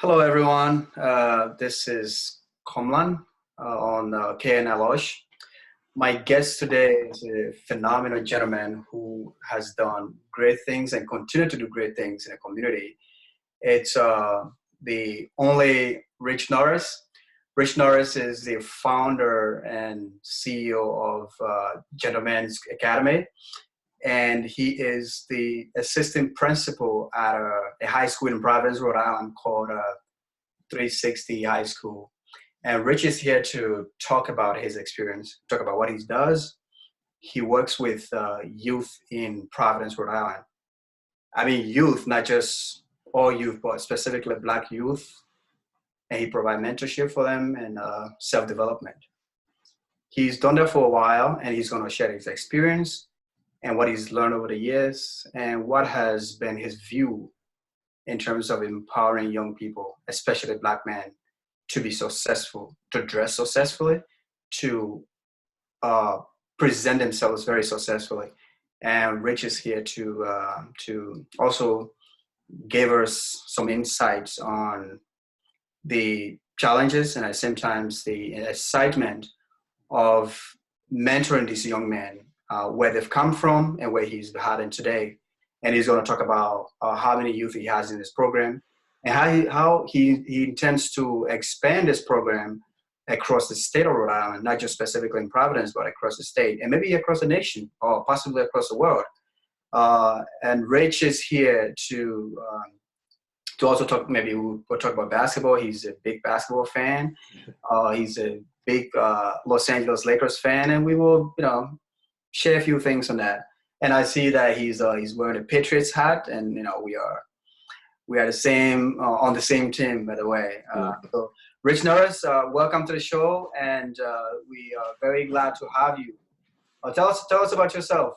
Hello, everyone. This is Komlan on KNLOSH. My guest today is a phenomenal gentleman who has done great things and continue to do great things in the community. It's the only Rich Norris. Rich Norris is the founder and CEO of Gentleman's Academy, and he is the assistant principal at a high school in Providence, Rhode Island called 360 High School. And Rich is here to talk about his experience, talk about what he does. He works with youth in Providence, Rhode Island. I mean, youth, not just all youth, but specifically Black youth. And he provides mentorship for them and self-development. He's done that for a while, and he's going to share his experience and what he's learned over the years and what has been his view in terms of empowering young people, especially Black men, to be successful, to dress successfully, to present themselves very successfully. And Rich is here to also give us some insights on the challenges and at the same time the excitement of mentoring these young men, where they've come from and where he's heading today. And he's going to talk about how many youth he has in this program and how he intends to expand this program across the state of Rhode Island, not just specifically in Providence, but across the state and maybe across the nation or possibly across the world. And Rich is here to also talk, maybe we'll talk about basketball. He's a big basketball fan. He's a big Los Angeles Lakers fan, and we will, share a few things on that. And I see that he's wearing a Patriots hat, and we are the same on the same team, by the way. So, Rich Norris, welcome to the show, and we are very glad to have you. Tell us about yourself.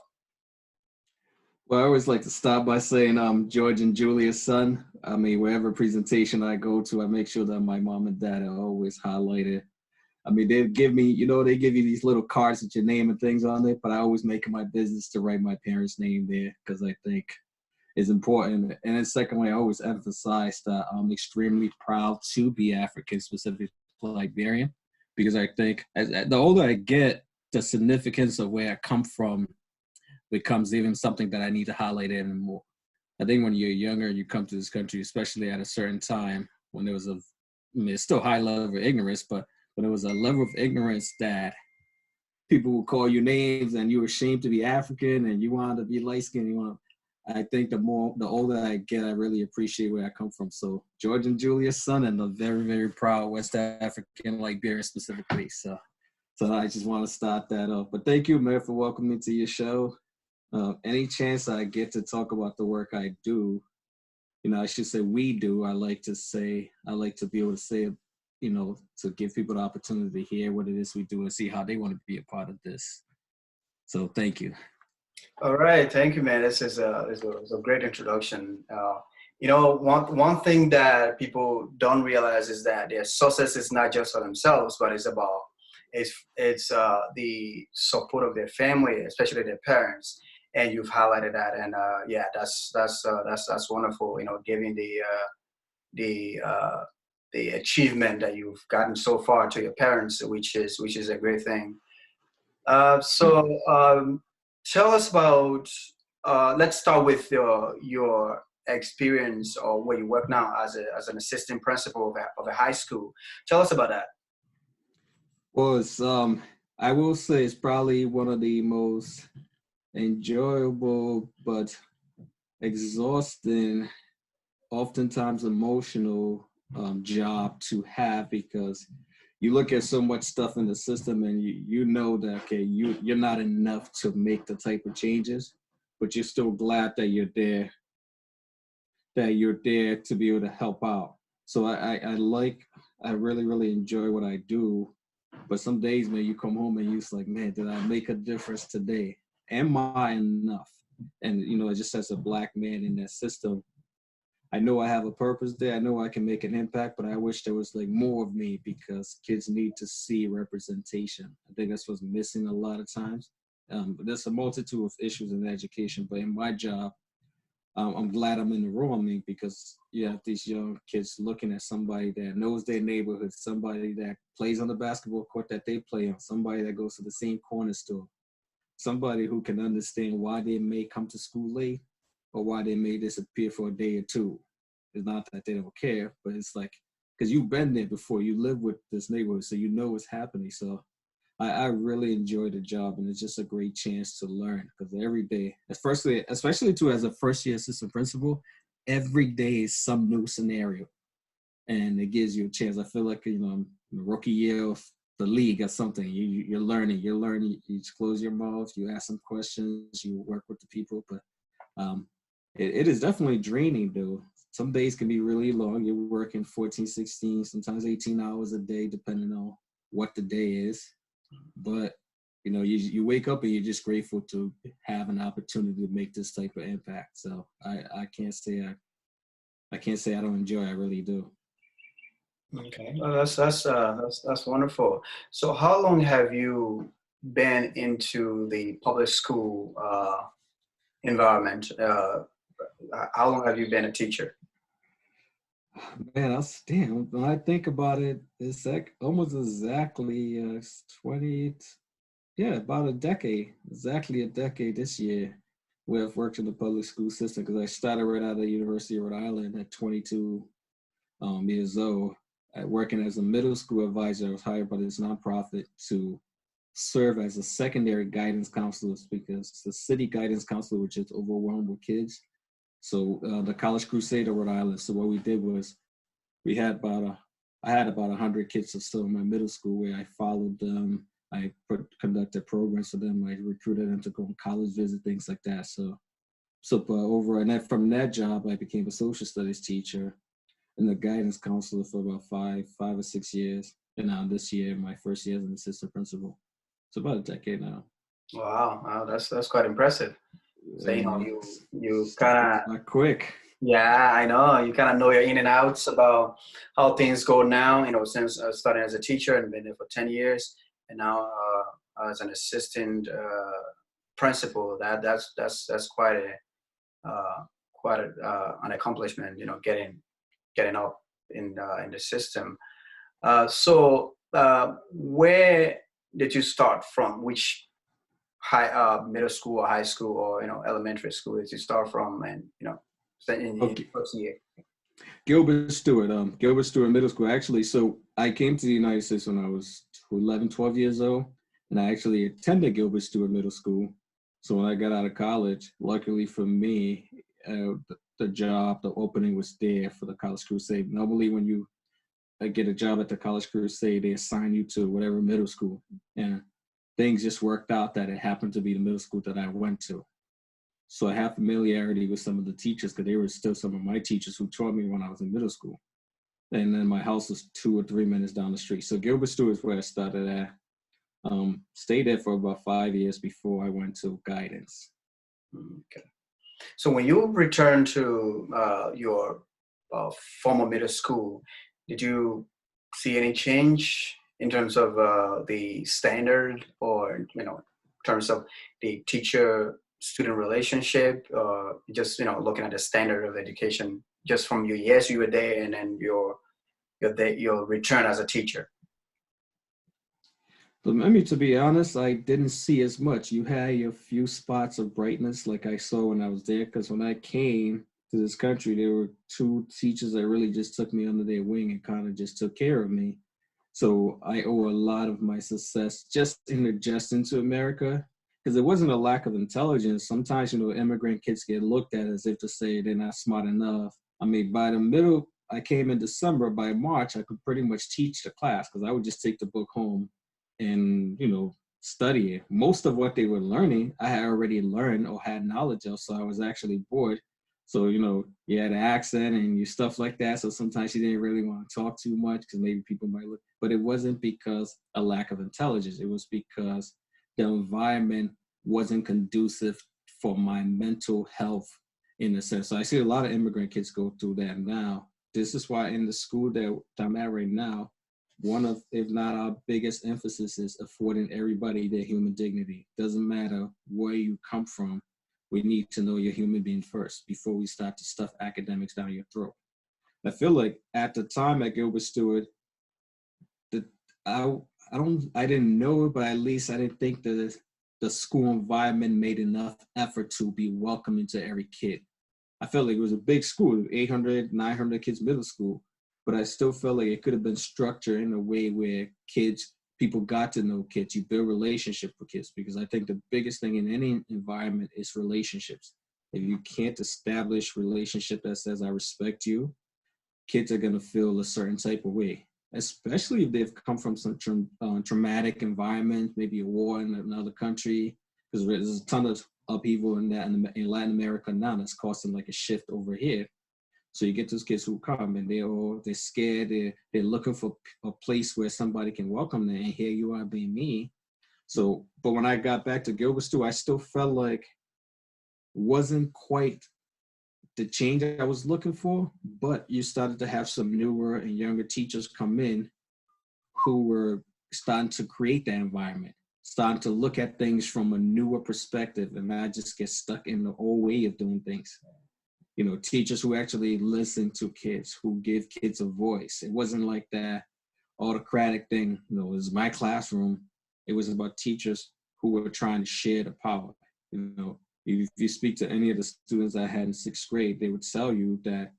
Well, I always like to start by saying I'm George and Julia's son. I mean, wherever presentation I go to, I make sure that my mom and dad are always highlighted. I mean, they give me, they give you these little cards with your name and things on it, but I always make it my business to write my parents' name there because I think it's important. And then secondly, I always emphasize that I'm extremely proud to be African, specifically Liberian, because I think the older I get, the significance of where I come from becomes even something that I need to highlight even more. I think when you're younger, you come to this country, especially at a certain time when there was it's still high level of ignorance, but when there was a level of ignorance that people would call you names and you were ashamed to be African and you wanted to be light-skinned. I think the older I get, I really appreciate where I come from. So George and Julia's son and a very, very proud West African Liberian specifically. So I just want to start that off. But thank you, Mayor, for welcoming me to your show. Any chance I get to talk about the work I do, I should say we do. I like to be able to say, to give people the opportunity to hear what it is we do and see how they want to be a part of this. So thank you. All right, thank you, man. This is a great introduction. One thing that people don't realize is that their success is not just for themselves, but it's the support of their family, especially their parents. And you've highlighted that, and that's wonderful. Giving the achievement that you've gotten so far to your parents, which is a great thing. Tell us about. Let's start with your experience or where you work now as an assistant principal of a high school. Tell us about that. Well, I will say it's probably one of the most enjoyable but exhausting, oftentimes emotional job to have, because you look at so much stuff in the system and you know that, okay, you're not enough to make the type of changes, but you're still glad that you're there to be able to help out. So I really, really enjoy what I do. But some days, man, you come home and you're just like, man, did I make a difference today? Am I enough? And, just as a Black man in that system, I know I have a purpose there. I know I can make an impact, but I wish there was more of me, because kids need to see representation. I think that's what's missing a lot of times. But there's a multitude of issues in education, but in my job, I'm glad I'm in the room. I mean, because you have these young kids looking at somebody that knows their neighborhood, somebody that plays on the basketball court that they play on, somebody that goes to the same corner store, somebody who can understand why they may come to school late or why they may disappear for a day or two. It's not that they don't care, but it's like, because you've been there before, you live with this neighborhood, so you know what's happening. So I really enjoy the job, and it's just a great chance to learn, because every day, especially too as a first year assistant principal, every day is some new scenario, and it gives you a chance. I feel like, you know, I'm the rookie year of the league or something. You're learning. You just close your mouth, you ask some questions, you work with the people, but it is definitely draining though. Some days can be really long. You're working 14, 16, sometimes 18 hours a day, depending on what the day is. But, you know, you wake up and you're just grateful to have an opportunity to make this type of impact. So I can't say I don't enjoy it. I really do. Okay, well, that's wonderful. So, how long have you been into the public school environment? How long have you been a teacher? Man, damn. When I think about it, it's like almost exactly 20. Yeah, about a decade. Exactly a decade this year. Where I've worked in the public school system, because I started right out of the University of Rhode Island at 22 years old. Working as a middle school advisor, I was hired by this nonprofit to serve as a secondary guidance counselor, because the city guidance counselor was just overwhelmed with kids. So the College Crusade of Rhode Island. So what we did was I had about 100 kids or so in my middle school, where I followed them. I conducted programs for them. I recruited them to go on college visit, things like that. So and then from that job, I became a social studies teacher and a guidance counselor for about five or 6 years. And now this year, my first year as an assistant principal. So about a decade now. Wow, wow, that's quite impressive. So, I you know, mean, you stuff kind goes of, by quick. yeah, I know, you kind of know your in and outs about how things go now. You know, since starting as a teacher and been there for 10 years, and now as an assistant principal, that's quite an accomplishment. You know, getting up in the system. Where did you start from? Which middle school or high school or elementary school did you start from? And in the Okay. first year. Gilbert Stewart Middle School. Actually, so I came to the United States when I was 11, 12 years old, and I actually attended Gilbert Stewart Middle School. So when I got out of college, luckily for me, the opening was there for the College Crusade. Normally, when you get a job at the College Crusade, they assign you to whatever middle school, and things just worked out that it happened to be the middle school that I went to. So I have familiarity with some of the teachers, because they were still some of my teachers who taught me when I was in middle school. And then my house was 2 or 3 minutes down the street. So Gilbert Stewart is where I started at. Stayed there for about 5 years before I went to guidance. Okay. So when you returned to your former middle school, did you see any change in terms of the standard, or in terms of the teacher-student relationship, or just looking at the standard of education just from your years you were there and then your return as a teacher? But I mean, to be honest, I didn't see as much. You had a few spots of brightness like I saw when I was there, because when I came to this country, there were 2 teachers that really just took me under their wing and kind of just took care of me. So I owe a lot of my success just in adjusting to America, because it wasn't a lack of intelligence. Sometimes, immigrant kids get looked at as if to say they're not smart enough. I mean, I came in December. By March, I could pretty much teach the class, because I would just take the book home and, study it. Most of what they were learning, I had already learned or had knowledge of, so I was actually bored. So, you had an accent and you stuff like that. So sometimes you didn't really want to talk too much, because maybe people might look, but it wasn't because a lack of intelligence. It was because the environment wasn't conducive for my mental health, in a sense. So I see a lot of immigrant kids go through that now. This is why in the school that I'm at right now, one of, if not our biggest emphasis, is affording everybody their human dignity. Doesn't matter where you come from. We need to know you're a human being first before we start to stuff academics down your throat. I feel like at the time at Gilbert Stewart, the I didn't know it, but at least I didn't think the school environment made enough effort to be welcoming to every kid. I felt like it was a big school, 800, 900 kids middle school, but I still felt like it could have been structured in a way where people got to know kids, you build relationship with kids, because I think the biggest thing in any environment is relationships. If you can't establish relationship that says, I respect you, kids are gonna feel a certain type of way, especially if they've come from some traumatic environment, maybe a war in another country, because there's a ton of upheaval in that in Latin America now that's causing like a shift over here. So you get those kids who come and they're scared, they're looking for a place where somebody can welcome them, and here you are being me. So, but when I got back to Gilbert Stewart, I still felt like wasn't quite the change I was looking for, but you started to have some newer and younger teachers come in who were starting to create that environment, starting to look at things from a newer perspective and not just get stuck in the old way of doing things. You know, teachers who actually listen to kids, who give kids a voice. It wasn't like that autocratic thing, you know, it was my classroom. It was about teachers who were trying to share the power. You know, if you speak to any of the students I had in sixth grade, they would tell you that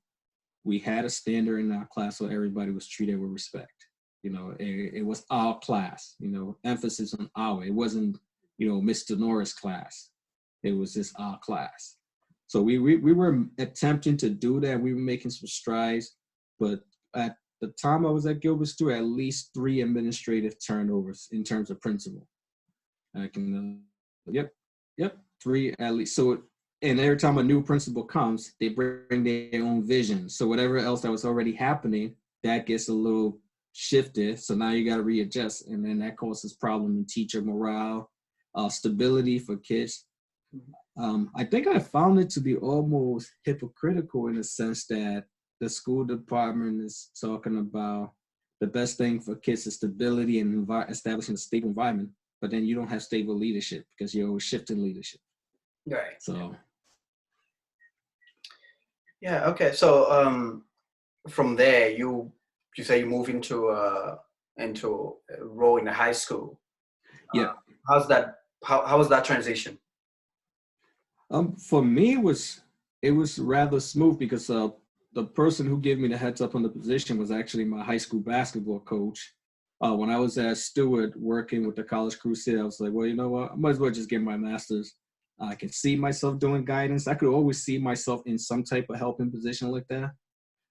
we had a standard in our class so everybody was treated with respect. You know, it was our class, you know, emphasis on our. It wasn't, you know, Mr. Norris class. It was just our class. So we were attempting to do that. We were making some strides, but at the time I was at Gilbert Stewart, at least 3 administrative turnovers in terms of principal. I can, yep, 3 at least. So, and every time a new principal comes, they bring their own vision. So whatever else that was already happening, that gets a little shifted. So now you got to readjust, and then that causes problem in teacher morale, stability for kids. I think I found it to be almost hypocritical in the sense that the school department is talking about the best thing for kids is stability and establishing a stable environment, but then you don't have stable leadership because you're always shifting leadership. Right. So. Yeah. Okay. So from there, you say you move into a role in the high school. Yeah. How's that? How was that transition? For me, it was rather smooth because the person who gave me the heads up on the position was actually my high school basketball coach. When I was at Stewart working with the College Crusade, I was like, well, you know what? I might as well just get my master's. I can see myself doing guidance. I could always see myself in some type of helping position like that.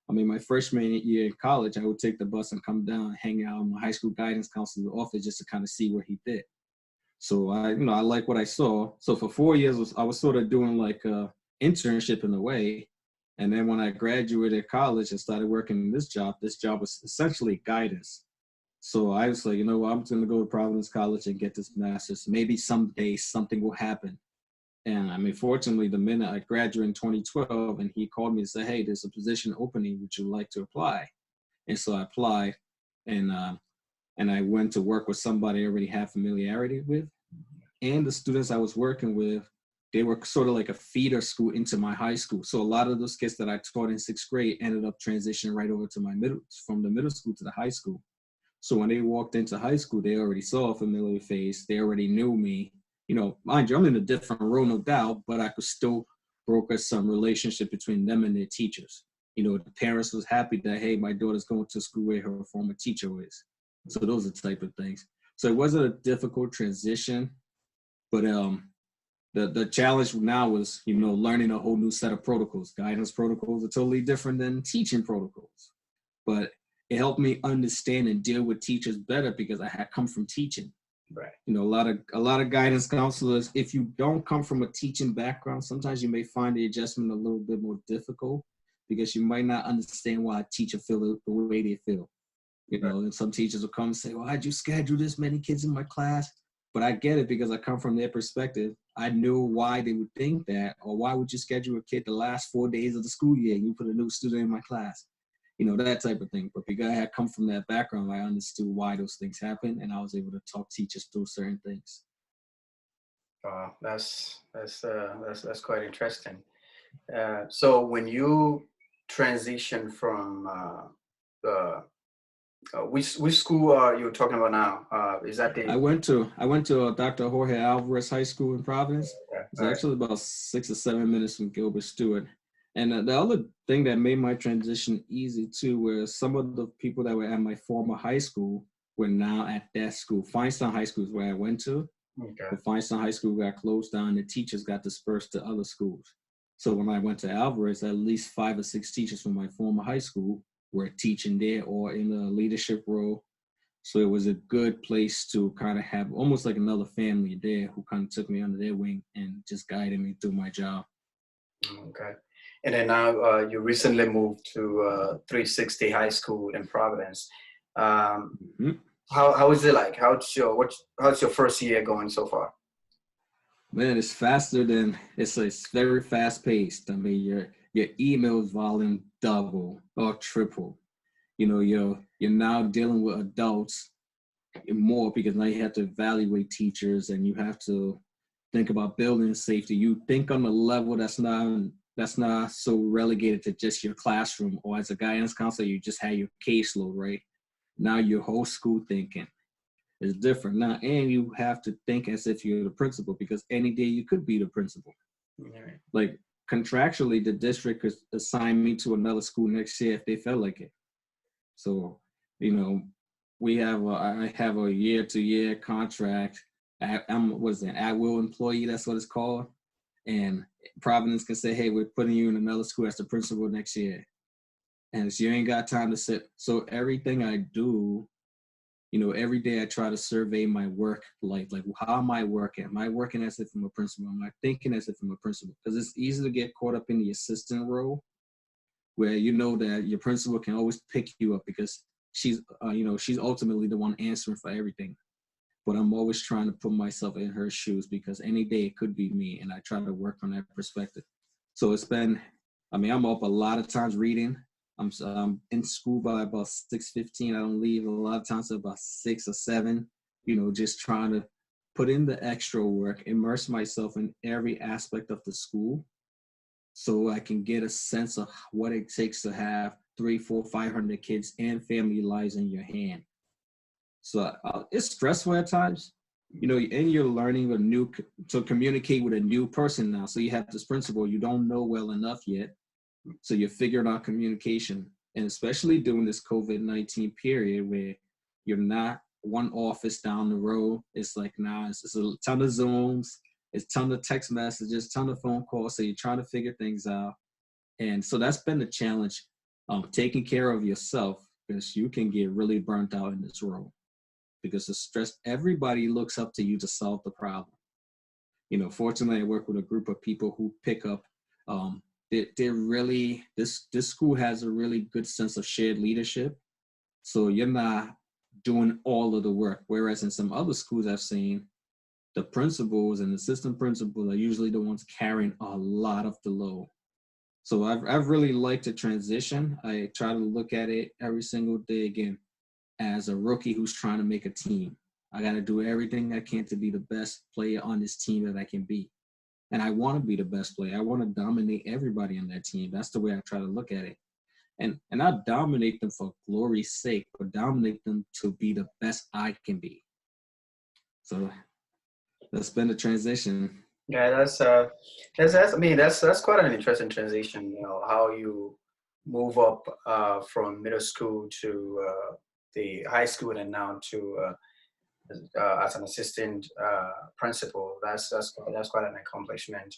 I mean, my freshman year in college, I would take the bus and come down and hang out in my high school guidance counselor's office just to kind of see what he did. So I like what I saw. So for 4 years, I was sort of doing like a internship in a way. And then when I graduated college and started working in this job was essentially guidance. So I was like, you know what, I'm going to go to Providence College and get this master's. Maybe someday something will happen. And I mean, fortunately, the minute I graduated in 2012, and he called me and said, hey, there's a position opening. Would you like to apply? And so I applied, and I went to work with somebody I already had familiarity with. And the students I was working with, they were sort of like a feeder school into my high school. So a lot of those kids that I taught in sixth grade ended up transitioning right over to from the middle school to the high school. So when they walked into high school, they already saw a familiar face. They already knew me. You know, mind you, I'm in a different role, no doubt, but I could still broker some relationship between them and their teachers. You know, the parents was happy that, hey, my daughter's going to school where her former teacher is. So those are the type of things. So it wasn't a difficult transition, but the challenge now was, you know, learning a whole new set of protocols. Guidance protocols are totally different than teaching protocols. But it helped me understand and deal with teachers better because I had come from teaching. Right. You know, a lot of guidance counselors, if you don't come from a teaching background, sometimes you may find the adjustment a little bit more difficult because you might not understand why a teacher feel the way they feel. You know, and some teachers will come and say, well, how'd you schedule this many kids in my class? But I get it because I come from their perspective. I knew why they would think that, or why would you schedule a kid the last 4 days of the school year and you put a new student in my class? You know, that type of thing. But because I had come from that background, I understood why those things happen, and I was able to talk teachers through certain things. That's quite interesting. So when you transition from uh, which school are you talking about now? Is that the I went to Dr. Jorge Alvarez High School in Providence. okay, It's all right. actually about 6 or 7 minutes from Gilbert Stewart. And the other thing that made my transition easy too was some of the people that were at my former high school were now at that school. Feinstein High School is where I went to, Okay. but Feinstein High School got closed down. The teachers got dispersed to other schools. So when I went to Alvarez, at least 5 or 6 teachers from my former high school were teaching there or in a leadership role. So it was a good place to kind of have almost like another family there who kind of took me under their wing and just guided me through my job. Okay. And then now you recently moved to 360 High School in Providence. Um, Mhm. how is it like? How's your first year going so far? Man, it's faster than it's very fast paced. I mean, your emails volume double or triple. You know, you're now dealing with adults more because now you have to evaluate teachers and you have to think about building safety. You think on a level that's not so relegated to just your classroom or as a guidance counselor, you just have your caseload, right? Now your whole school thinking is different now, and you have to think as if you're the principal because any day you could be the principal. Right. Like contractually, the district could assign me to another school next year if they felt like it. So, you know, I have a year-to-year contract. I'm what is it, at will employee? That's what it's called. And Providence can say, hey, we're putting you in another school as the principal next year, and so you ain't got time to sit. So everything I do, every day I try to survey my work life. Like, how am I working? Am I working as if I'm a principal? Am I thinking as if I'm a principal? Because it's easy to get caught up in the assistant role where you know that your principal can always pick you up because she's ultimately the one answering for everything. But I'm always trying to put myself in her shoes because any day it could be me, and I try to work from that perspective. So I'm up a lot of times reading. I'm in school by about 6:15. I don't leave a lot of times at about 6 or 7. Just trying to put in the extra work, immerse myself in every aspect of the school, so I can get a sense of what it takes to have 3, 4, 500 kids and family lives in your hand. So it's stressful at times, and you're learning to communicate with a new person now. So you have this principal you don't know well enough yet. So you're figuring out communication, and especially during this COVID-19 period where you're not one office down the road. It's like now it's a ton of Zooms, it's a ton of text messages, ton of phone calls. So you're trying to figure things out. And so that's been the challenge, taking care of yourself because you can get really burnt out in this role because the stress, everybody looks up to you to solve the problem. Fortunately, I work with a group of people who pick up. They're really this school has a really good sense of shared leadership. So you're not doing all of the work. Whereas in some other schools I've seen, the principals and assistant principals are usually the ones carrying a lot of the load. So I've really liked the transition. I try to look at it every single day again as a rookie who's trying to make a team. I got to do everything I can to be the best player on this team that I can be. And I want to be the best player. I want to dominate everybody on that team. That's the way I try to look at it. And not dominate them for glory's sake, but dominate them to be the best I can be. So that's been the transition. Yeah, that's I mean that's quite an interesting transition. How you move up from middle school to the high school and now to as an assistant principal. That's quite an accomplishment.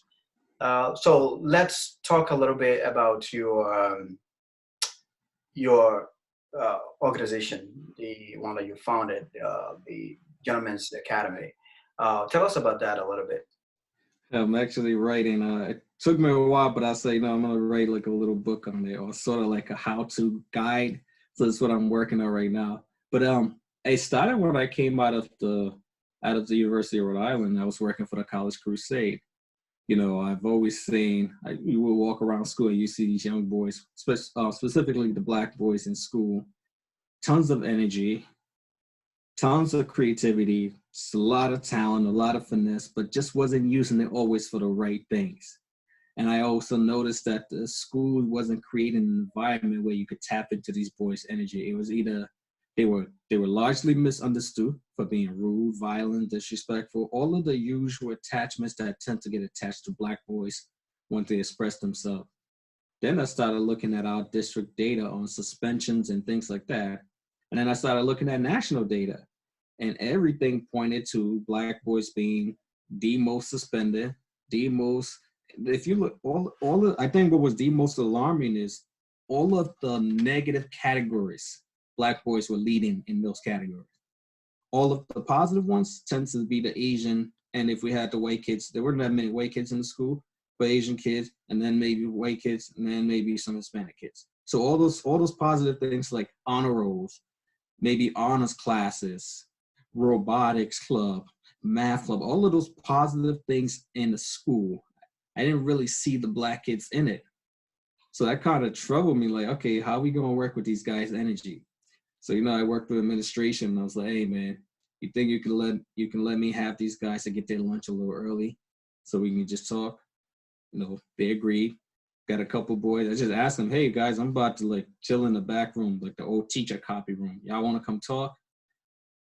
So let's talk a little bit about your organization, the one that you founded, the Gentlemen's Academy. Tell us about that a little bit. I'm actually writing. It took me a while, but I say, no, I'm going to write like a little book on there or sort of like a how-to guide. So that's what I'm working on right now. But I started when I came out of the University of Rhode Island. I was working for the College Crusade. I've always seen, you will walk around school and you see these young boys, specifically the black boys in school, tons of energy, tons of creativity, just a lot of talent, a lot of finesse, but just wasn't using it always for the right things. And I also noticed that the school wasn't creating an environment where you could tap into these boys' energy. It was either they were largely misunderstood for being rude, violent, disrespectful, all of the usual attachments that tend to get attached to Black boys when they express themselves. Then I started looking at our district data on suspensions and things like that. And then I started looking at national data, and everything pointed to Black boys being the most suspended, the most, if you look, I think what was the most alarming is all of the negative categories Black boys were leading in those categories. All of the positive ones tend to be the Asian, and if we had the white kids, there weren't that many white kids in the school, but Asian kids, and then maybe white kids, and then maybe some Hispanic kids. So all those positive things like honor rolls, maybe honors classes, robotics club, math club, all of those positive things in the school, I didn't really see the Black kids in it. So that kind of troubled me, like, okay, how are we gonna work with these guys' energy? So, I worked with administration, and I was like, hey man, you think you can let me have these guys to get their lunch a little early so we can just talk? They agreed. Got a couple boys. I just asked them, hey guys, I'm about to like chill in the back room, like the old teacher copy room. Y'all want to come talk?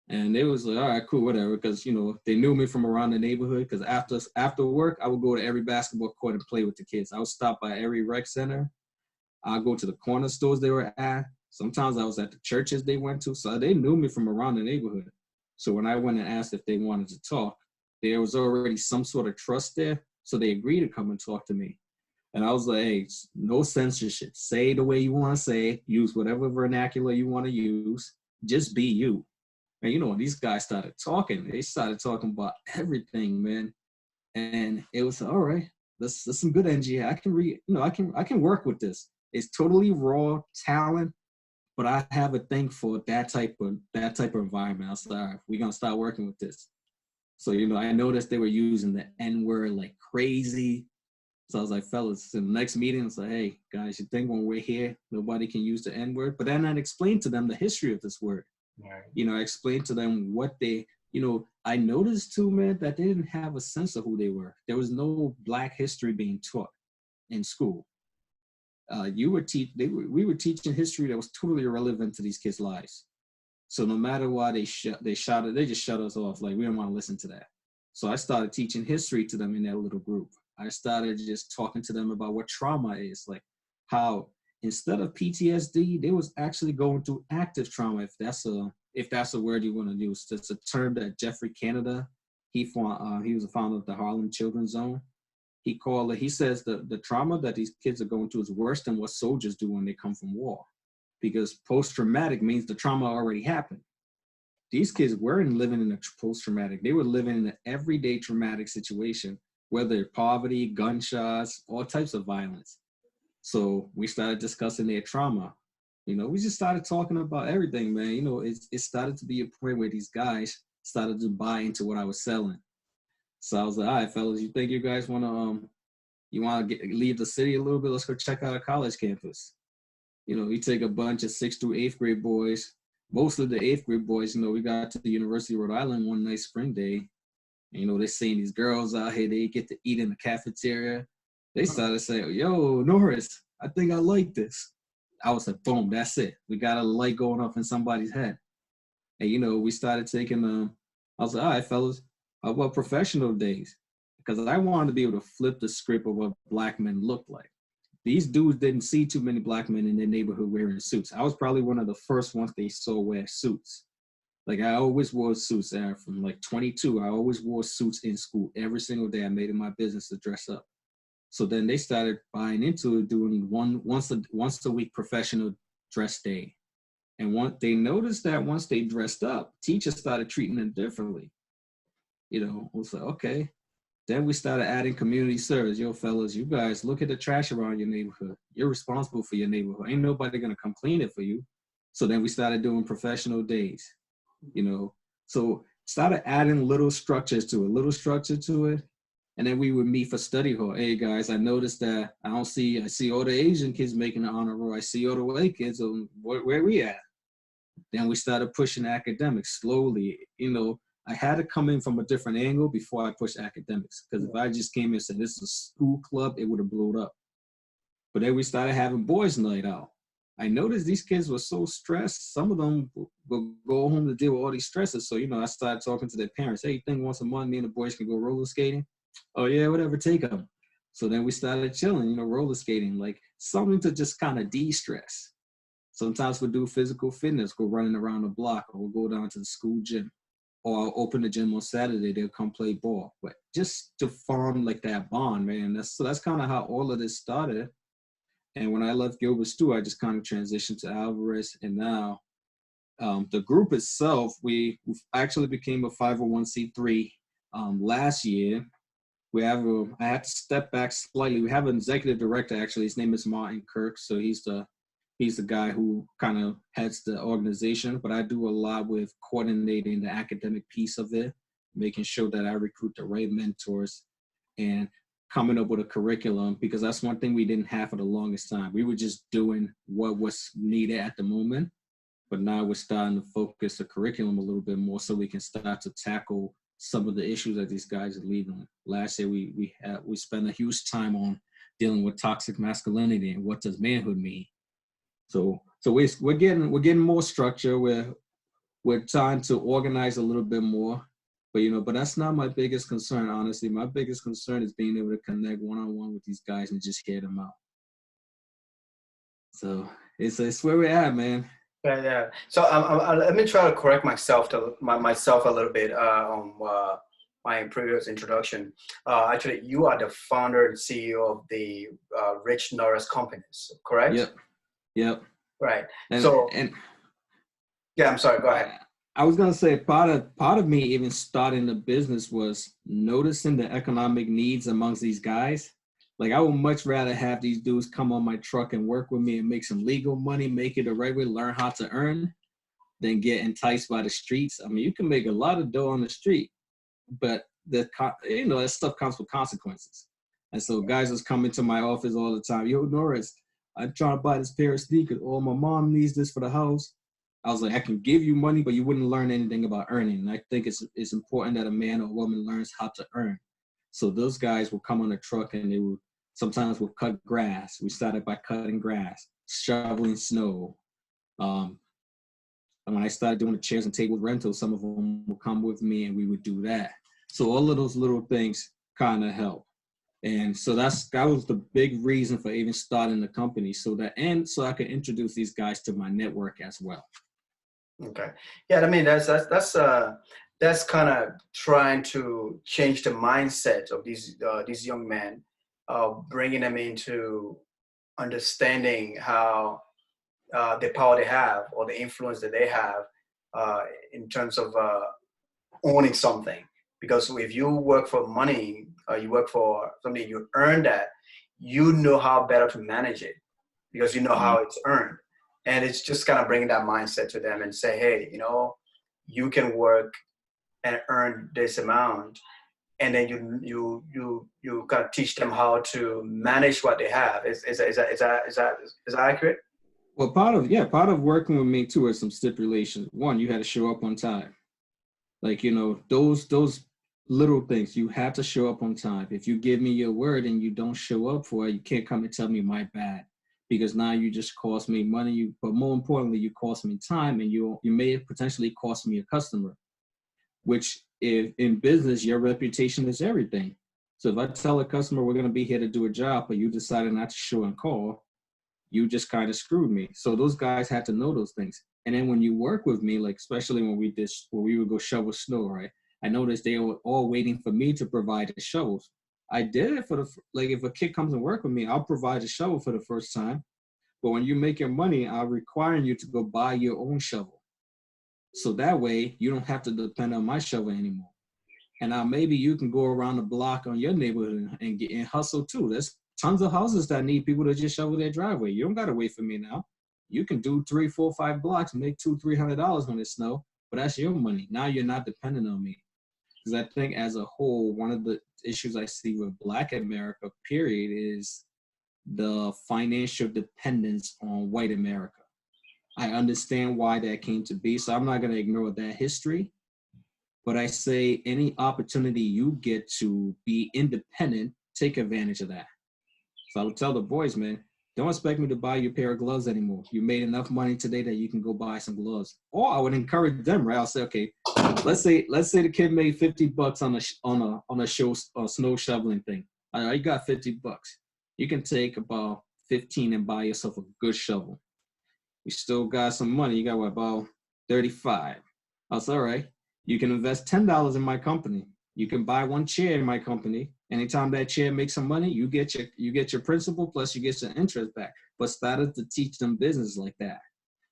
And they was like, all right, cool, whatever. Because, they knew me from around the neighborhood. Because after work, I would go to every basketball court and play with the kids. I would stop by every rec center. I'd go to the corner stores they were at. Sometimes I was at the churches they went to. So they knew me from around the neighborhood. So when I went and asked if they wanted to talk, there was already some sort of trust there. So they agreed to come and talk to me. And I was like, hey, no censorship. Say the way you want to say. Use whatever vernacular you want to use. Just be you. And when these guys started talking, they started talking about everything, man. And it was all right. That's some good energy. I can I can work with this. It's totally raw talent, but I have a thing for that type of environment. I was like, all right, we're gonna start working with this. So I noticed they were using the N-word like crazy. So I was like, fellas, in the next meeting, it's like, hey guys, you think when we're here, nobody can use the N-word? But then I explained to them the history of this word. Right. I explained to them what they, I noticed too, man, that they didn't have a sense of who they were. There was no Black history being taught in school. We were teaching history that was totally irrelevant to these kids' lives. So no matter why they just shut us off. Like, we don't want to listen to that. So I started teaching history to them in that little group. I started just talking to them about what trauma is, like how instead of PTSD, they was actually going through active trauma, if that's a word you want to use. It's a term that Jeffrey Canada, he was a founder of the Harlem Children's Zone. He says the trauma that these kids are going through is worse than what soldiers do when they come from war, because post-traumatic means the trauma already happened. These kids weren't living in a post-traumatic. They were living in an everyday traumatic situation, whether poverty, gunshots, all types of violence. So we started discussing their trauma. We just started talking about everything, man. It started to be a point where these guys started to buy into what I was selling. So I was like, all right, fellas, you think you guys want to leave the city a little bit? Let's go check out a college campus. We take a bunch of 6th through 8th grade boys. Most of the 8th grade boys, we got to the University of Rhode Island one nice spring day. And, they're seeing these girls out here. They get to eat in the cafeteria. They started saying, yo, Norris, I think I like this. I was like, boom, that's it. We got a light going off in somebody's head. And, we started taking, I was like, all right, fellas, how about professional days? Because I wanted to be able to flip the script of what Black men looked like. These dudes didn't see too many Black men in their neighborhood wearing suits. I was probably one of the first ones they saw wear suits. Like, I always wore suits from like 22. I always wore suits in school. Every single day I made it my business to dress up. So then they started buying into it, doing once a week professional dress day. And they noticed that once they dressed up, teachers started treating them differently. It was like, okay. Then we started adding community service. Yo, fellas, you guys look at the trash around your neighborhood. You're responsible for your neighborhood. Ain't nobody gonna come clean it for you. So then we started doing professional days. So started adding little structure to it. And then we would meet for study hall. Hey guys, I noticed that I see all the Asian kids making the honor roll. I see all the white kids. Where we at? Then we started pushing academics slowly. You know, I had to come in from a different angle before I pushed academics. Because if I just came in and said, this is a school club, it would have blown up. But then we started having boys' night out. I noticed these kids were so stressed. Some of them will go home to deal with all these stresses. So, you know, I started talking to their parents. Hey, you think once a month me and the boys can go roller skating? Oh, yeah, whatever, take them. So then we started chilling, you know, roller skating, like something to just kind of de-stress. Sometimes we'll do physical fitness, go running around the block, or we'll go down to the school gym. Or I'll open the gym on Saturday, they'll come play ball. But just to form like that bond, man. That's kind of how all of this started. And when I left Gilbert Stu, I just kind of transitioned to Alvarez. And now the group itself, we actually became a 501c3 last year. I had to step back slightly. We have an executive director, actually. His name is Martin Kirk. So he's the guy who kind of heads the organization. But I do a lot with coordinating the academic piece of it, making sure that I recruit the right mentors and coming up with a curriculum, because that's one thing we didn't have for the longest time. We were just doing what was needed at the moment, but now we're starting to focus the curriculum a little bit more so we can start to tackle some of the issues that these guys are leaving. Last year, we spent a huge time on dealing with toxic masculinity and what does manhood mean. So we're getting more structure. We're trying to organize a little bit more. But that's not my biggest concern, honestly. My biggest concern is being able to connect one-on-one with these guys and just hear them out. So it's where we're at, man. Yeah. So let me try to correct myself a little bit on my previous introduction. Actually, you are the founder and CEO of the Rich Norris companies, correct? Yep. Right. And yeah, I'm sorry. Go ahead. I was gonna say part of me even starting the business was noticing the economic needs amongst these guys. Like, I would much rather have these dudes come on my truck and work with me and make some legal money, make it the right way, learn how to earn, than get enticed by the streets. I mean, you can make a lot of dough on the street, but that stuff comes with consequences. And so guys was coming to my office all the time. Yo, Norris, I'm trying to buy this pair of sneakers. Oh, my mom needs this for the house. I was like, I can give you money, but you wouldn't learn anything about earning. And I think it's important that a man or woman learns how to earn. So those guys will come on the truck and sometimes we'll cut grass. We started by cutting grass, shoveling snow. And when I started doing the chairs and table rentals, some of them would come with me and we would do that. So all of those little things kind of help. And so that was the big reason for even starting the company, so I could introduce these guys to my network as well. Okay. Yeah, I mean, that's kind of trying to change the mindset of these young men, bringing them into understanding how the power they have or the influence that they have in terms of owning something. Because if you work for money, you work for something, you earn that, you know how better to manage it because you know how it's earned. And it's just kind of bringing that mindset to them and say, hey, you can work and earn this amount. And then you kind of teach them how to manage what they have. Is that accurate? Well, part of working with me too is some stipulations. One, you had to show up on time. Like, those little things, you have to show up on time. If you give me your word and you don't show up for it, you can't come and tell me my bad. Because now you just cost me money, but more importantly, you cost me time, and you may potentially cost me a customer, which if in business, your reputation is everything. So if I tell a customer we're going to be here to do a job, but you decided not to show and call, you just kind of screwed me. So those guys had to know those things. And then when you work with me, like especially when we would go shovel snow, right? I noticed they were all waiting for me to provide the shovels. I did it if a kid comes and work with me, I'll provide a shovel for the first time. But when you make your money, I'll require you to go buy your own shovel. So that way you don't have to depend on my shovel anymore. And now maybe you can go around the block on your neighborhood and hustle too. There's tons of houses that need people to just shovel their driveway. You don't got to wait for me now. You can do 3, 4, 5 blocks and make $200-$300 when it's snow, but that's your money. Now you're not dependent on me. Because I think as a whole, one of the issues I see with Black America, period, is the financial dependence on white America. I understand why that came to be. So I'm not going to ignore that history. But I say any opportunity you get to be independent, take advantage of that. So I would tell the boys, man, don't expect me to buy you a pair of gloves anymore. You made enough money today that you can go buy some gloves. Or I would encourage them, right? I'll say, okay, let's say the kid made $50 on a snow shoveling thing. All right, you got $50. You can take about 15 and buy yourself a good shovel. You still got some money. You got what, about 35. That's all right. You can invest $10 in my company. You can buy one chair in my company. Anytime that chair makes some money, you get your principal plus you get your interest back. But started to teach them business like that,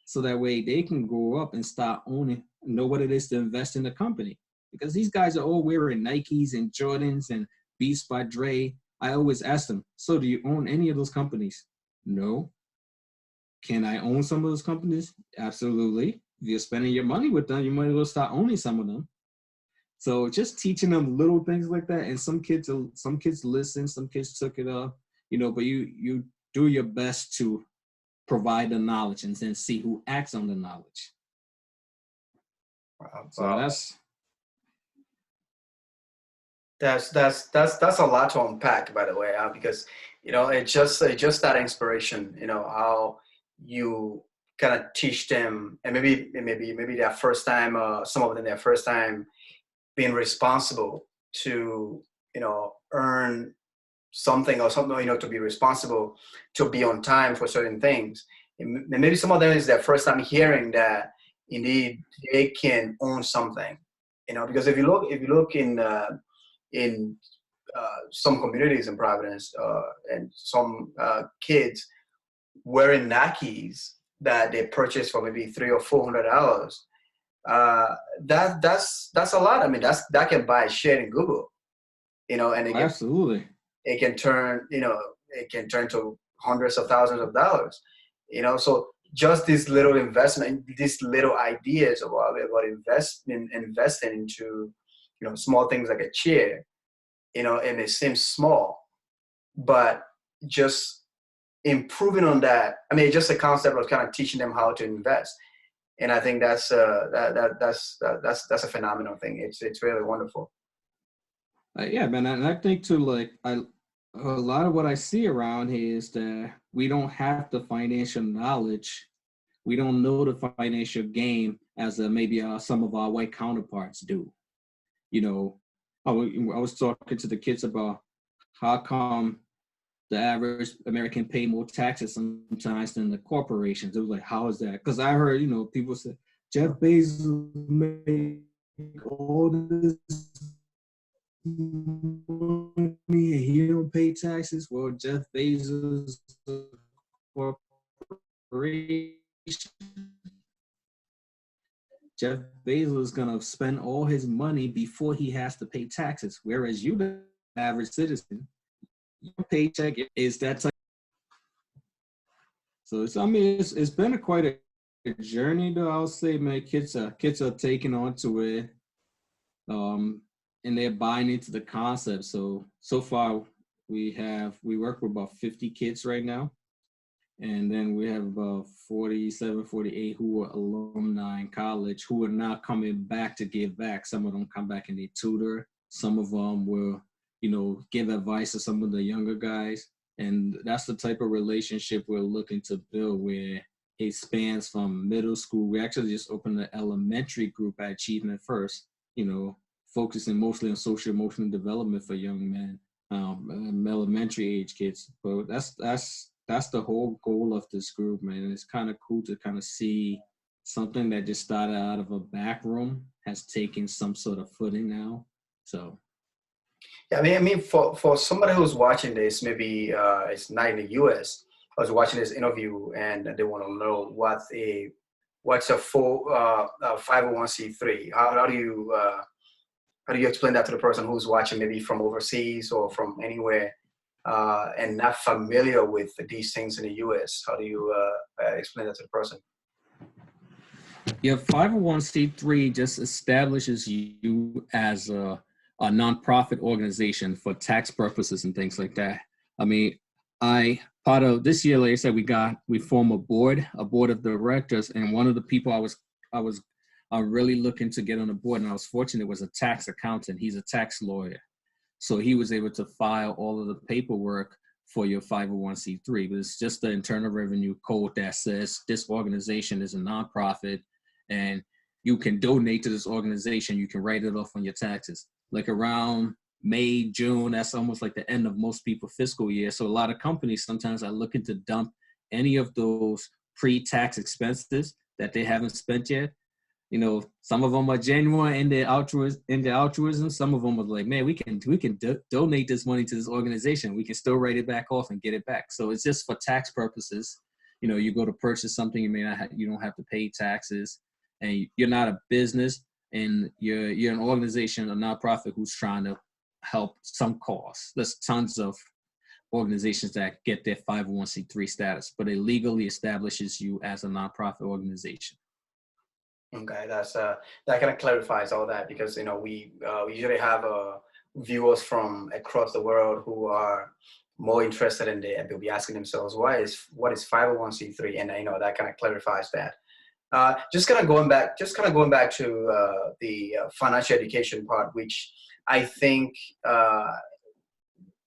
so that way they can grow up and start owning, know what it is to invest in the company. Because these guys are all wearing Nikes and Jordans and Beats by Dre. I always ask them, so do you own any of those companies? No. Can I own some of those companies? Absolutely. If you're spending your money with them, you might as well start owning some of them. So just teaching them little things like that. And some kids listen, some kids took it up, but you do your best to provide the knowledge and then see who acts on the knowledge. Wow. So that's a lot to unpack, by the way, because it's just that inspiration, how you kind of teach them, and maybe their first time, some of them their first time being responsible to earn something or something, to be responsible, to be on time for certain things. And maybe some of them is their first time hearing that indeed they can own something, because if you look in some communities in Providence, and some kids wearing Nikes that they purchased for maybe $300 or $400. That's a lot. I mean, that can buy a share in Google, and absolutely, it can turn to hundreds of thousands of dollars, So just this little investment, these little ideas about investing into small things like a chair, and it seems small, but just improving on that. I mean, just a concept of kind of teaching them how to invest, and I think that's a phenomenal thing. It's really wonderful. Yeah, man, and I think too, a lot of what I see around here is that we don't have the financial knowledge. We don't know the financial game as maybe some of our white counterparts do. I was talking to the kids about how come the average American pay more taxes sometimes than the corporations. It was like, how is that? Because I heard, people say, Jeff Bezos make all this money and he don't pay taxes. Well, Jeff Bezos corporation. Jeff Bezos is going to spend all his money before he has to pay taxes. Whereas you, the average citizen, your paycheck is that type. So it's been quite a journey, though. I'll say, man, kids are taking on to it, and they're buying into the concept. So far we work with about 50 kids right now, and then we have about 47, 48 who are alumni in college who are now coming back to give back. Some of them come back and they tutor. Some of them will give advice to some of the younger guys. And that's the type of relationship we're looking to build, where it spans from middle school. We actually just opened an elementary group at Achievement First, focusing mostly on social emotional development for young men, elementary age kids. But that's the whole goal of this group, man. And it's kind of cool to kind of see something that just started out of a back room has taken some sort of footing now. So. Yeah, I mean, for somebody who's watching this, maybe it's not in the U.S. I was watching this interview and they want to know what's a full 501c3. How do you explain that to the person who's watching, maybe from overseas or from anywhere, and not familiar with these things in the U.S.? How do you explain that to the person? Yeah, 501c3 just establishes you as a nonprofit organization for tax purposes and things like that. I mean, I part of this year, like I said, we form a board of directors, and one of the people I was really looking to get on the board, and I was fortunate, was a tax accountant. He's a tax lawyer, so he was able to file all of the paperwork for your 501c3. But it's just the Internal Revenue Code that says this organization is a nonprofit, and you can donate to this organization. You can write it off on your taxes. Like around May, June, that's almost like the end of most people's fiscal year. So a lot of companies sometimes are looking to dump any of those pre-tax expenses that they haven't spent yet. You know, some of them are genuine in their altruism. Some of them are like, man, we can donate this money to this organization. We can still write it back off and get it back. So it's just for tax purposes. You know, you go to purchase something, you don't have to pay taxes, and you're not a business, and you're an organization, a nonprofit who's trying to help some cause. There's tons of organizations that get their 501c3 status, but it legally establishes you as a nonprofit organization. Okay, that's that kind of clarifies all that, because we usually have viewers from across the world who are more interested in and they'll be asking themselves, what is 501c3, and that kind of clarifies that. Just kind of going back to the financial education part, which I think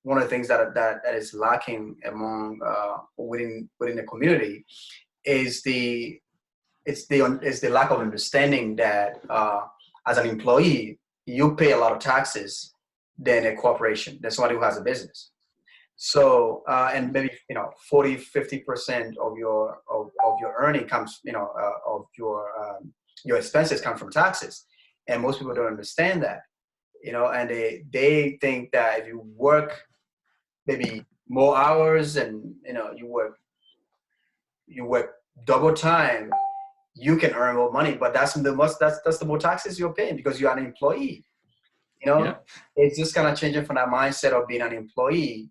one of the things that is lacking among within the community is the lack of understanding that as an employee you pay a lot of taxes than a corporation, than somebody who has a business. So and maybe 40-50% of your earning comes of your expenses come from taxes, and most people don't understand that, and they think that if you work maybe more hours and you work double time, you can earn more money, but that's the more taxes you're paying because you're an employee. Yeah. It's just kind of changing from that mindset of being an employee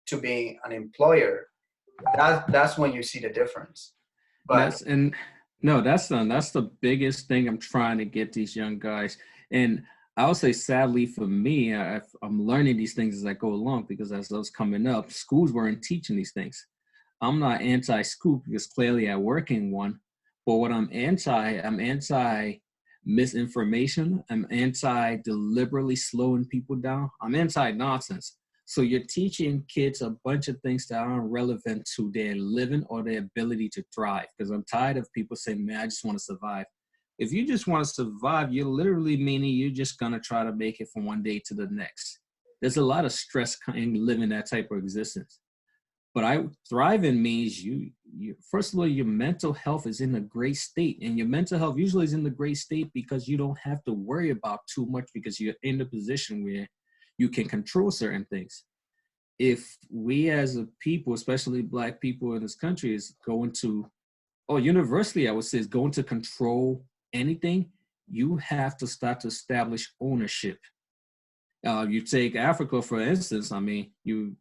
to being an employer. That's when you see the difference. But that's the biggest thing I'm trying to get these young guys. And I would say, sadly for me, I'm learning these things as I go along, because as I was coming up, schools weren't teaching these things. I'm not anti-school because clearly I work in one. But what I'm anti misinformation. I'm anti deliberately slowing people down. I'm anti nonsense. So you're teaching kids a bunch of things that aren't relevant to their living or their ability to thrive. Because I'm tired of people saying, man, I just want to survive. If you just want to survive, you're literally meaning you're just going to try to make it from one day to the next. There's a lot of stress in living that type of existence. But thriving means you first of all, your mental health is in a great state. And your mental health usually is in the great state because you don't have to worry about too much, because you're in the position where you can control certain things. If we as a people, especially Black people in this country, is going to, or universally I would say, is going to control anything, you have to start to establish ownership. You take Africa, for instance, I mean, you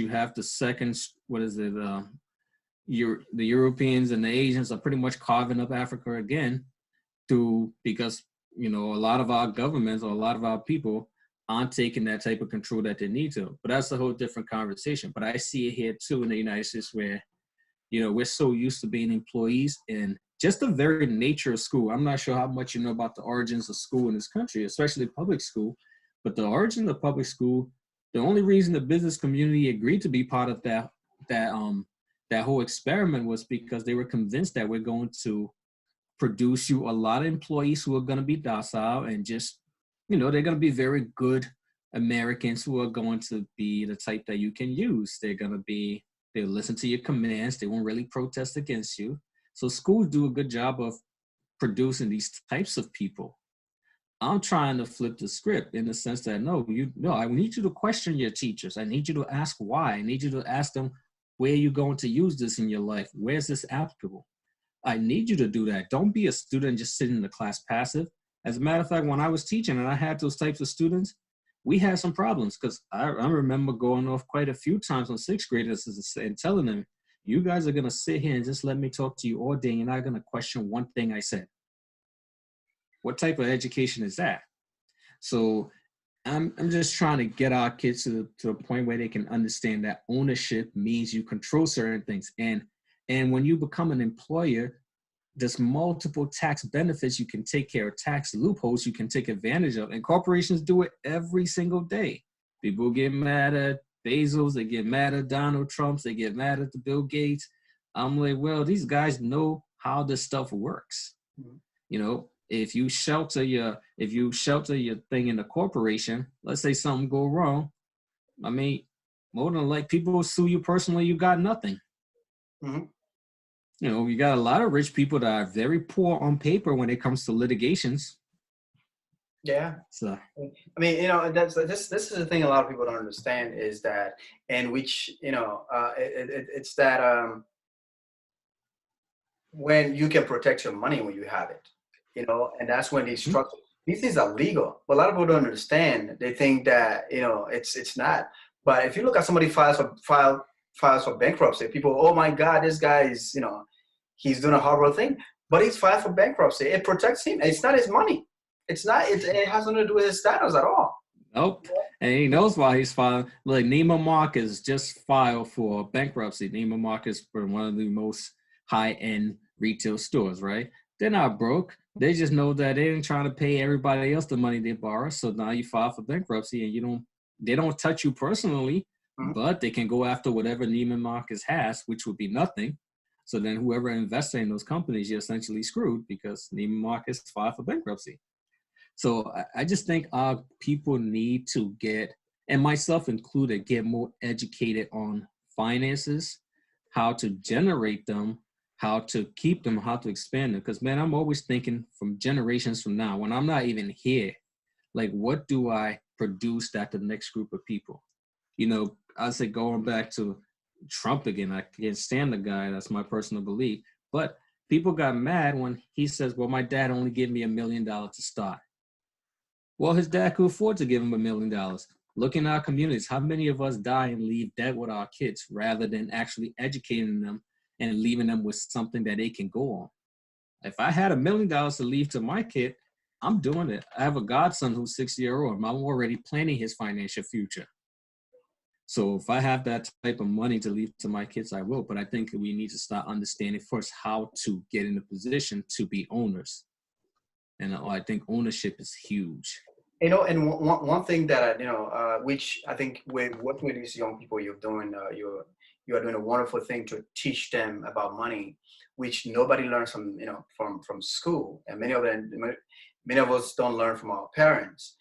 have the second, the Europeans and the Asians are pretty much carving up Africa again because a lot of our governments or a lot of our people aren't taking that type of control that they need to. But that's a whole different conversation. But I see it here too in the United States where, we're so used to being employees, and just the very nature of school. I'm not sure how much you know about the origins of school in this country, especially public school, but the origin of public school, the only reason the business community agreed to be part of that whole experiment was because they were convinced that we're going to produce you a lot of employees who are going to be docile and just, they're going to be very good Americans who are going to be the type that you can use. They'll listen to your commands. They won't really protest against you. So schools do a good job of producing these types of people. I'm trying to flip the script in the sense that, I need you to question your teachers. I need you to ask why. I need you to ask them, where are you going to use this in your life? Where is this applicable? I need you to do that. Don't be a student just sitting in the class passive. As a matter of fact, when I was teaching and I had those types of students, we had some problems because I remember going off quite a few times on sixth graders and telling them, you guys are going to sit here and just let me talk to you all day. You're not going to question one thing I said. What type of education is that? So I'm just trying to get our kids to a point where they can understand that ownership means you control certain things. And when you become an employer, there's multiple tax benefits you can take care of, tax loopholes you can take advantage of. And corporations do it every single day. People get mad at Bezos, they get mad at Donald Trump, they get mad at the Bill Gates. I'm like, well, these guys know how this stuff works. Mhm. You know, if you shelter your thing in the corporation, let's say something go wrong, I mean, more than like people will sue you personally, you got nothing. Mhm. You know, you got a lot of rich people that are very poor on paper when it comes to litigations. Yeah. So I mean, you know, this is the thing a lot of people don't understand is that, and which, you know, it's that when you can protect your money when you have it, you know, and that's when these things are legal. But a lot of people don't understand. They think that, you know, it's not. But if you look at somebody files for bankruptcy, people, oh my God, this guy is, you know, he's doing a horrible thing. But he's filed for bankruptcy. It protects him. It's not his money. It's not. It has nothing to do with his status at all. nope. And he knows why he's filing. Like Neiman Marcus just filed for bankruptcy. Neiman Marcus for one of the most high-end retail stores, right? They're not broke. They just know that they ain't trying to pay everybody else the money they borrow. So now you file for bankruptcy and they don't touch you personally, Mhm. but they can go after whatever Neiman Marcus has, which would be nothing. So then whoever invests in those companies, you're essentially screwed because Neiman Marcus filed for bankruptcy. So I just think our people need to get, and myself included, get more educated on finances, how to generate them, how to keep them, how to expand them. Because man, I'm always thinking from generations from now, when I'm not even here, like what do I produce that the next group of people? You know, I say going back to Trump again, I can't stand the guy. That's my personal belief. But people got mad when he says, well, my dad only gave me $1 million to start. Well, his dad could afford to give him $1 million. Look in our communities, how many of us die and leave dead with our kids rather than actually educating them and leaving them with something that they can go on? If I had $1 million to leave to my kid, I'm doing it. I have a godson who's 6 years old. I'm already planning his financial future. So if I have that type of money to leave to my kids, I will. But I think we need to start understanding first how to get in a position to be owners. And I think ownership is huge. You know, and one thing that you know, which I think with working with these young people, you are doing a wonderful thing to teach them about money, which nobody learns from, you know, from school, and many of us don't learn from our parents,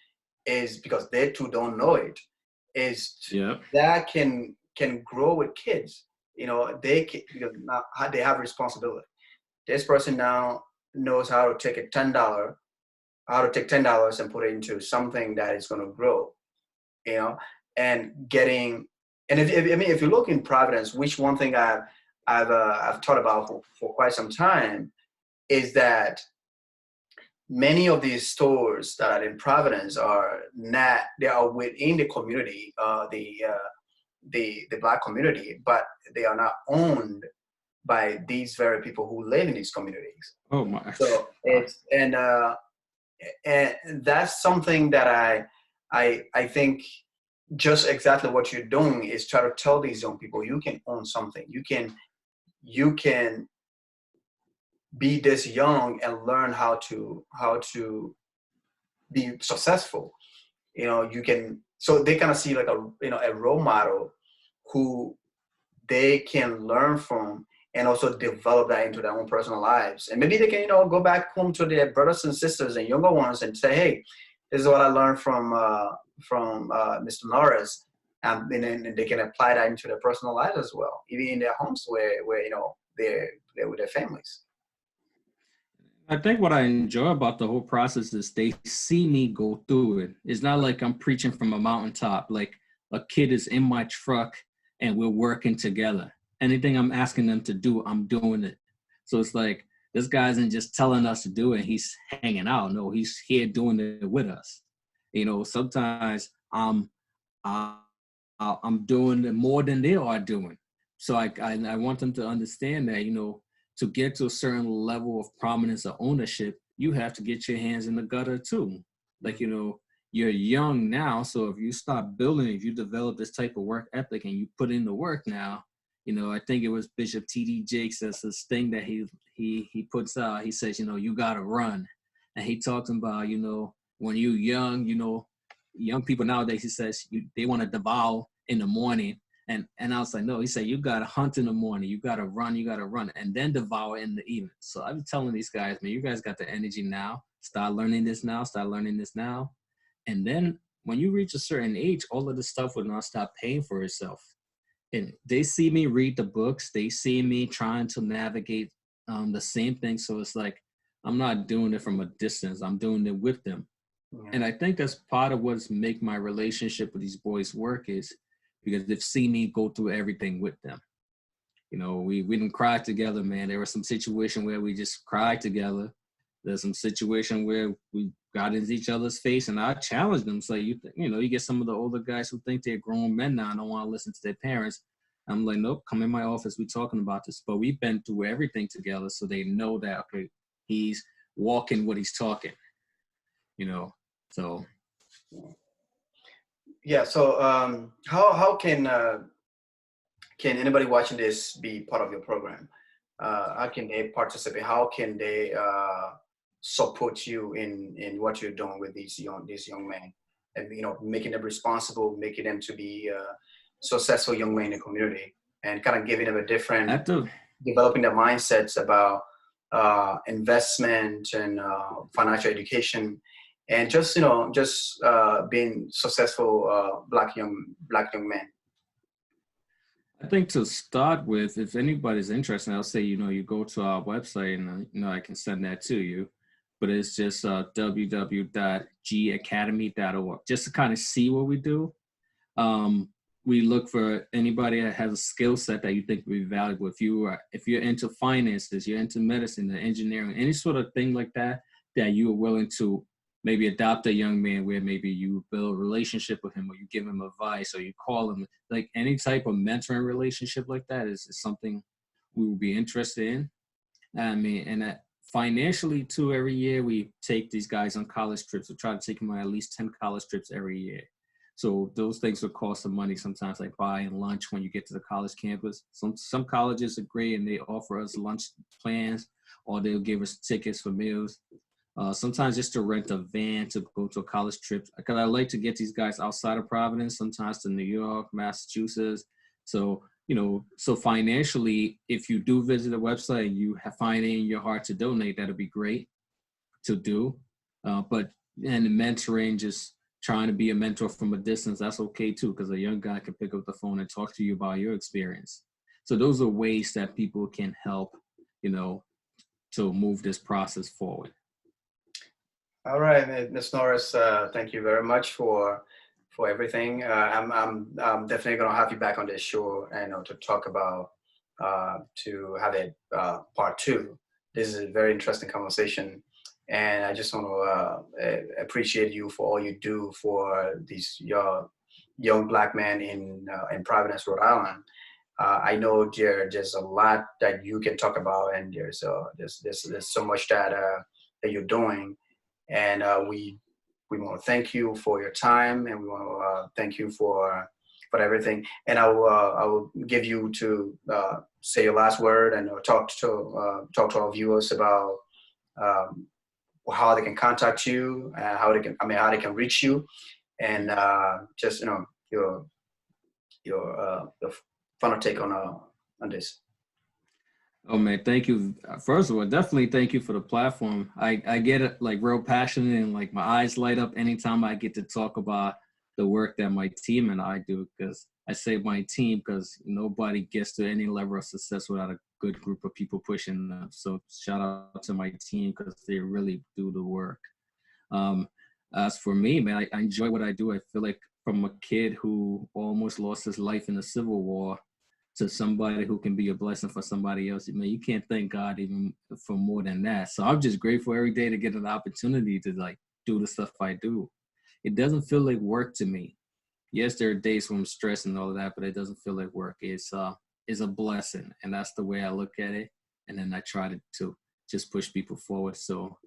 is because they too don't know it. Yeah. That can grow with kids. You know, they can, because now they have responsibility. This person now knows how to take $10 and put it into something that is going to grow, you know, and getting, and I mean, if you look in Providence, which one thing I've thought about for quite some time is that many of these stores that are in Providence they are within the community, the Black community, but they are not owned by these very people who live in these communities. Oh my. So and that's something that I think just exactly what you're doing is try to tell these young people you can own something. You can be this young and learn how to be successful. You know, you can, so they kind of see like a role model who they can learn from and also develop that into their own personal lives. And maybe they can, go back home to their brothers and sisters and younger ones and say, hey, this is what I learned from Mr. Norris. And then they can apply that into their personal lives as well, even in their homes where they're with their families. I think what I enjoy about the whole process is they see me go through it. It's not like I'm preaching from a mountaintop. Like a kid is in my truck and we're working together. Anything I'm asking them to do, I'm doing it. So it's like this guy isn't just telling us to do it. He's hanging out. No, he's here doing it with us. Sometimes I'm doing more than they are doing. So I want them to understand that, to get to a certain level of prominence or ownership, you have to get your hands in the gutter too. Like, you're young now. So if you start building, if you develop this type of work ethic and you put in the work now, you know, I think it was Bishop T.D. Jakes, that's this thing that he puts out. He says, you know, you got to run. And he talks about, you know, when you're young, you know, young people nowadays, he says, they want to devour in the morning. And I was like, no, he said, you got to hunt in the morning. You got to run, and then devour in the evening. So I'm telling these guys, man, you guys got the energy now. Start learning this now. And then when you reach a certain age, all of this stuff will not stop paying for itself. And they see me read the books. They see me trying to navigate the same thing. So it's like, I'm not doing it from a distance. I'm doing it with them. Yeah. And I think that's part of what's make my relationship with these boys work, is because they've seen me go through everything with them. You know, we didn't cry together, man. There was some situation where we just cried together. There's some situation where we got into each other's face, and I challenged them. So you know, you get some of the older guys who think they're grown men now and don't want to listen to their parents. I'm like, nope, come in my office. We're talking about this. But we've been through everything together, so they know that, okay, he's walking what he's talking, you know. So yeah. So how can anybody watching this be part of your program? How can they participate? How can they support you in what you're doing with these young men, and, you know, making them responsible, making them to be successful young men in the community, and kind of giving them a different, developing their mindsets about investment and financial education, and just, you know, being successful black young men. I think to start with, if anybody's interested, I'll say, you know, you go to our website, and you know, I can send that to you. But it's just www.gacademy.org, just to kind of see what we do. We look for anybody that has a skill set that you think would be valuable. If you're into finances, you're into medicine, or engineering, any sort of thing like that you are willing to maybe adopt a young man, where maybe you build a relationship with him, or you give him advice, or you call him, like any type of mentoring relationship like that is something we would be interested in. I mean, and that financially too, every year we take these guys on college trips. We try to take them on at least 10 college trips every year. So those things will cost some money sometimes, like buying lunch when you get to the college campus. Some colleges are great and they offer us lunch plans, or they'll give us tickets for meals. Sometimes just to rent a van to go to a college trip, because I like to get these guys outside of Providence, sometimes to New York, Massachusetts. So, you know, so financially, if you do visit the website and you find it in your heart to donate, that'll be great to do. And the mentoring, just trying to be a mentor from a distance, that's okay too, because a young guy can pick up the phone and talk to you about your experience. So those are ways that people can help, you know, to move this process forward. All right, Ms. Norris, thank you very much for everything. I'm definitely going to have you back on this show, and to talk about to have a part 2. This is a very interesting conversation, and I just want to appreciate you for all you do for these young black men in Providence, Rhode Island. I know there's a lot that you can talk about, and there's so much that you're doing. And we want to thank you for your time, and we want to thank you for everything. And I will give you to say your last word, and talk to our viewers about how they can contact you, how they can reach you, and just, you know, your final take on this. Oh man, thank you. First of all, definitely thank you for the platform. I get it, like, real passionate, and like my eyes light up anytime I get to talk about the work that my team and I do, because I say my team because nobody gets to any level of success without a good group of people pushing them. So shout out to my team, because they really do the work. As for me, man, I enjoy what I do. I feel like from a kid who almost lost his life in the Civil War to somebody who can be a blessing for somebody else, man, you can't thank God even for more than that. So I'm just grateful every day to get an opportunity to like do the stuff I do. It doesn't feel like work to me. Yes, there are days when I'm stressed and all of that, but it doesn't feel like work. It's a blessing, and that's the way I look at it. And then I try to just push people forward. So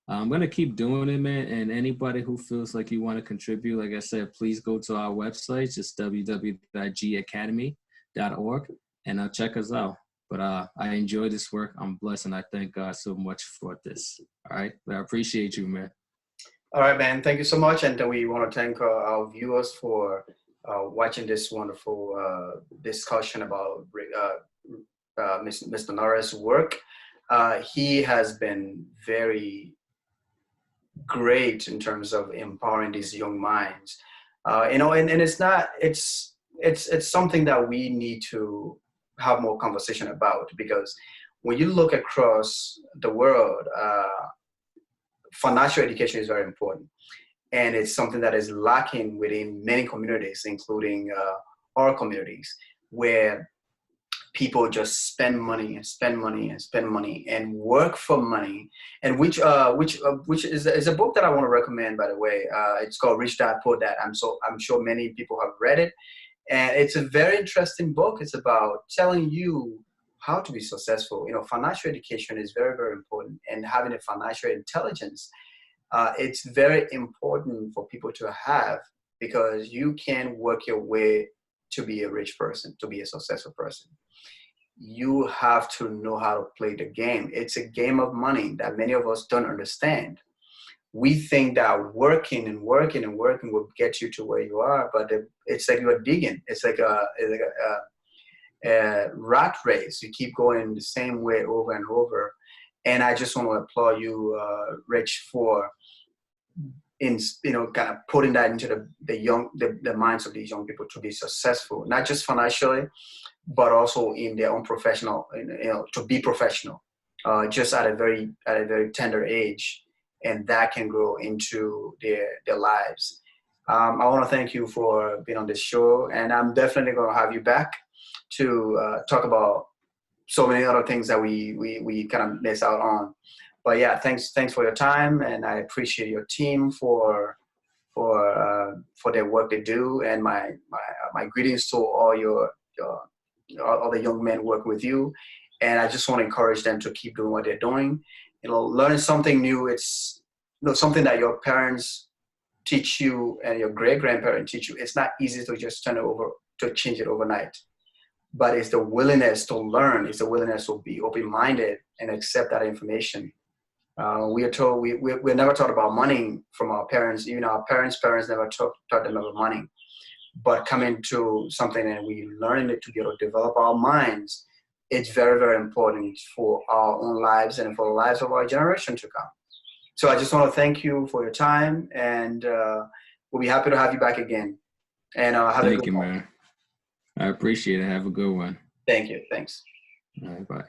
I'm going to keep doing it, man. And anybody who feels like you want to contribute, like I said, please go to our website, just www.gacademy.org, and check us out. But I enjoy this work. I'm blessed, and I thank God so much for this. All right. But I appreciate you, man. All right, man. Thank you so much. And we want to thank our viewers for watching this wonderful discussion about Mr. Norris' work. He has been very great in terms of empowering these young minds. And it's something that we need to have more conversation about, because when you look across the world, financial education is very important, and it's something that is lacking within many communities, including our communities, where people just spend money and spend money and spend money and work for money, and which is a book that I want to recommend, by the way. It's called Rich Dad Poor Dad. I'm sure many people have read it, and it's a very interesting book. It's about telling you how to be successful. Financial education is very, very important, and having a financial intelligence, it's very important for people to have, because you can work your way to be a rich person, to be a successful person. You have to know how to play the game. It's a game of money that many of us don't understand. We think that working and working and working will get you to where you are, but it's like you're digging. It's like a rat race. You keep going the same way over and over. And I just want to applaud you, Rich, for kind of putting that into the minds of these young people to be successful, not just financially, but also in their own professional, to be professional, just at a very tender age, and that can grow into their lives. I want to thank you for being on this show, and I'm definitely going to have you back to talk about so many other things that we kind of miss out on. But yeah, thanks for your time, and I appreciate your team for their work they do, and my greetings to all all the young men working with you. And I just want to encourage them to keep doing what they're doing. Learning something new. It's something that your parents teach you and your great-grandparents teach you. It's not easy to just turn it over, to change it overnight. But it's the willingness to learn. It's the willingness to be open-minded and accept that information. We are told we're never taught about money from our parents. Even our parents never taught them about money. But coming to something and we learning it together, develop our minds, it's very, very important for our own lives and for the lives of our generation to come. So I just want to thank you for your time, and we'll be happy to have you back again. And have a good one. Thank you, man. I appreciate it. Have a good one. Thank you. Thanks. All right, bye.